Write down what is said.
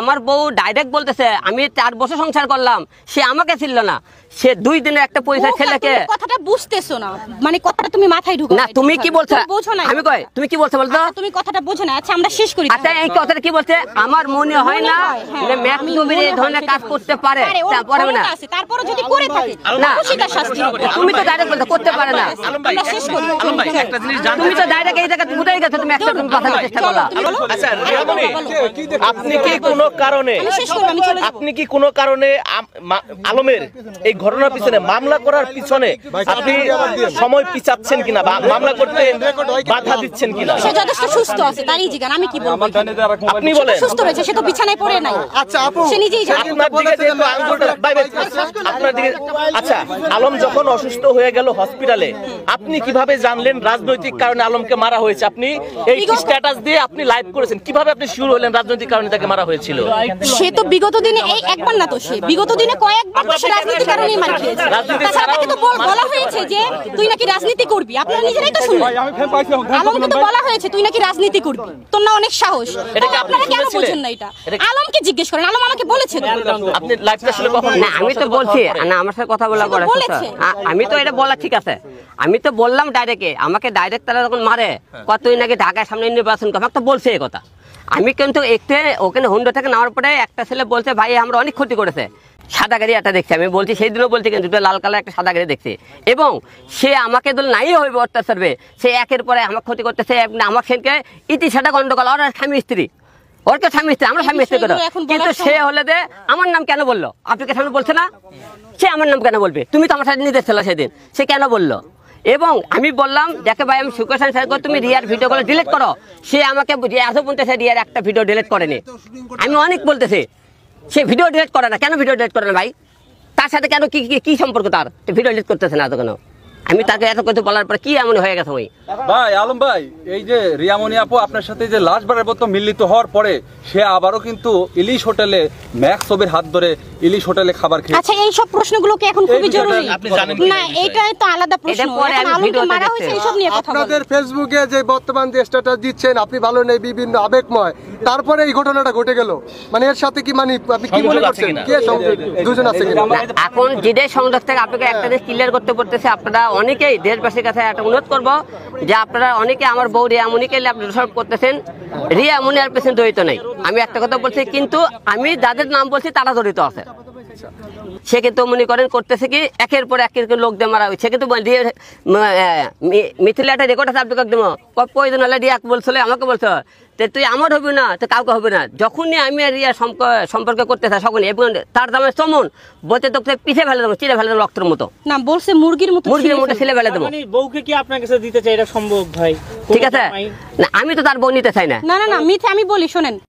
আমার বউ ডাইরেক্ট বলতেছে আমি 4 বছর সংসার করলাম, সে আমাকে ছিল না, সে 2 দিনের একটা পয়সা ছেলেকে। কথাটা বুঝতেছো না, মানে কথাটা তুমি মাথায় ঢুকাও না। তুমি কি বলছো? আমি কই তুমি কি বলছো বলতো? তুমি কথাটা বুঝো না। আচ্ছা আমরা শেষ করি। আচ্ছা এই কথাটা কি বলছে? আমার মনে হয় না যে ম্যাক্স নবীর এই ধরনের কাজ করতে পারে। তারপরে না, তারপরে যদি করে থাকে না সেটা শাস্তি হবে। তুমি তো ডাইরেক্ট বলতে করতে পারে না। আমরা শেষ করি। আলম ভাই একটা জিনিস জানতে তুমি তো ডাইরেক্ট এই জায়গা বুঝাই গেছো, তুমি একটা তুমি কথা বলার চেষ্টা করলা। আচ্ছা রিয়ামণি, আপনি কি কোনো কারণে আলমের এই ঘটনার পিছনে মামলা করার পিছনে আপনি সময় পিছাচ্ছেন কিনা বা মামলা করতে বাধা দিচ্ছেন কিনা? সে যথেষ্ট সুস্থ আছে, তারই জিজ্ঞান আমি কি বলবো? আপনি বলেন সুস্থ রয়েছে, সে তো বিছানায় পড়ে নাই। আচ্ছা আপু, সে নিজেই জানে। আপনার দিকে যেহেতু আঙ্গুলটা আপনার দিকে। আচ্ছা আলম যখন অসুস্থ হয়ে গেল হসপিটালে, আপনি কিভাবে জানলেন রাজনৈতিক কারণে আলমকে মারা হয়েছে? আপনি এই স্ট্যাটাস দিয়ে আপনি লাইভ করেছেন, কিভাবে আপনি শিওর হলেন রাজনৈতিক কারণে তাকে মারা হয়েছিল? সে তো বিগত দিনে এই একবার না, তো সে বিগত দিনে কয়েকবার তো সে রাজনীতির কারণেই মার খেয়েছে। তাছাড়া তাকে তো বলা হয়েছে যে তুই নাকি রাজনীতি করবি, আপনারা নিজেরাই তো শুনলেন। আলমকে তো বলা হয়েছে তুই নাকি রাজনীতি করবি, তোর না অনেক সাহস। আপনারা কেন বোঝেন না এটা? আলমকে জিজ্ঞেস করেন, আলম আমাকে বলেছে। আপনি লাইভটা আসলে কখন? না আমি তো বলছি না, আমার সাথে কথা বলা করে আমি তো এটা বলা ঠিক আছে, আমি তো বললাম ডাইরেক্টে, আমাকে ডাইরেক্ট তারা যখন মারে কতই নাকি ঢাকার সামনে নির্বাচন করে, আমাকে তো বলছে এই কথা। আমি কিন্তু একটু ওখানে হুন্ডা থেকে নামার পরে একটা ছেলে বলছে ভাই আমরা অনেক ক্ষতি করেছে, সাদা গাড়ি একটা দেখছি। আমি বলছি সেই দিনও বলছি কিন্তু লাল কালার একটা সাদা গাড়ি দেখছি, এবং সে আমাকে দল নাই হইবে অত্যাচারবে, সে একের পরে আমার ক্ষতি করতেছে। আমার সেনকে ইতি সেটা গন্ডগোল, ওর স্বামী স্ত্রী, ওর তো স্বামী স্ত্রী, আমরা স্বামী স্ত্রী করো, কিন্তু সে হলে যে আমার নাম কেন বললো? আপনাকে সামনে বলছে না, সে আমার নাম কেন বলবে? তুমি তো আমার সাথে নিতে ছিল সেদিন, সে কেন বললো? এবং আমি বললাম দেখে ভাই আমি সুকেশন স্যার তুমি রিয়ার ভিডিওগুলো ডিলিট করো, সে আমাকে এত বলতেছে রিয়ার একটা ভিডিও ডিলিট করেনি। আমি অনেক বলতেছি সে ভিডিও ডিলিট করে না, কেন ভিডিও ডিলিট করে না ভাই? তার সাথে কেন কি সম্পর্ক তার? ভিডিও ডিলিট করতেছে না এত কেন? আমি তাকে এত কথা বলার পর কি এমন হয়ে গেছে ওই ভাই? আলম ভাই, এই যে রিয়ামণি আপু আপনার সাথে যে লাস্টবারের মতো মিলিত হওয়ার পরে সে আবারও কিন্তু ইলিশ হোটেলে ম্যাক্স ছবির হাত ধরে ইলিশ হোটেলে খাবার খেয়েছে। আচ্ছা এই সব প্রশ্নগুলো কি এখন খুবই জরুরি? না এইটাই তো আলাদা প্রশ্ন। আলমকে মারা হয়েছে এইসব নিয়ে কথা বলবো। আপনাদের ফেসবুকে যে বর্তমান যে স্ট্যাটাস দিচ্ছেন আপনি ভালো নেই বিভিন্ন আবেগময়, তারপরে এই ঘটনাটা ঘটে গেল, মানে এর সাথে কি মানে আপনি কি মনে করছেন? কে সংযোগ? দুজন আছে কিনা? এখন যেটাই সংযোগ থেকে আপনাকে একটা জিনিস ক্লিয়ার করতে পড়তেছে, আপনারা অনেকেই দেশবাসীর কাছে একটা অনুরোধ করবো যে আপনারা অনেকে আমার বউ রিয়ামণিকে আপনি দোষারোপ করতেছেন, রিয়ামণি আর পেছনে জড়িত নাই। আমি একটা কথা বলছি, কিন্তু আমি যাদের নাম বলছি তারা জড়িত আছে। সে কিন্তু মনে করেন করতেছে কি একের পর একের লোক দিয়ে মারা হয়েছে, কিন্তু মিথিলা একটা রেকর্ড আছে আপনাকে একদম প্রয়োজন হলে রিয়া বলছিল আমাকে বলছো তুই আমার হবি না তো কাউকে হবে না। যখনই আমি আর রিয়া সম্পর্ক করতে থাকি তখনই তার দামে চমন বলতে তোকে পিছিয়ে ফেলে দেবো, চিড়ে ফেলে দেবো রক্তের মতো, না বলছে মুরগির মতো ছেলে ফেলে দেবো। বউকে কি আপনার কাছে দিতে চাই এটা সম্ভব ভাই? ঠিক আছে না, আমি তো তার বউ নিতে চাই না। না না না মিথ্যা আমি বলি, শোনেন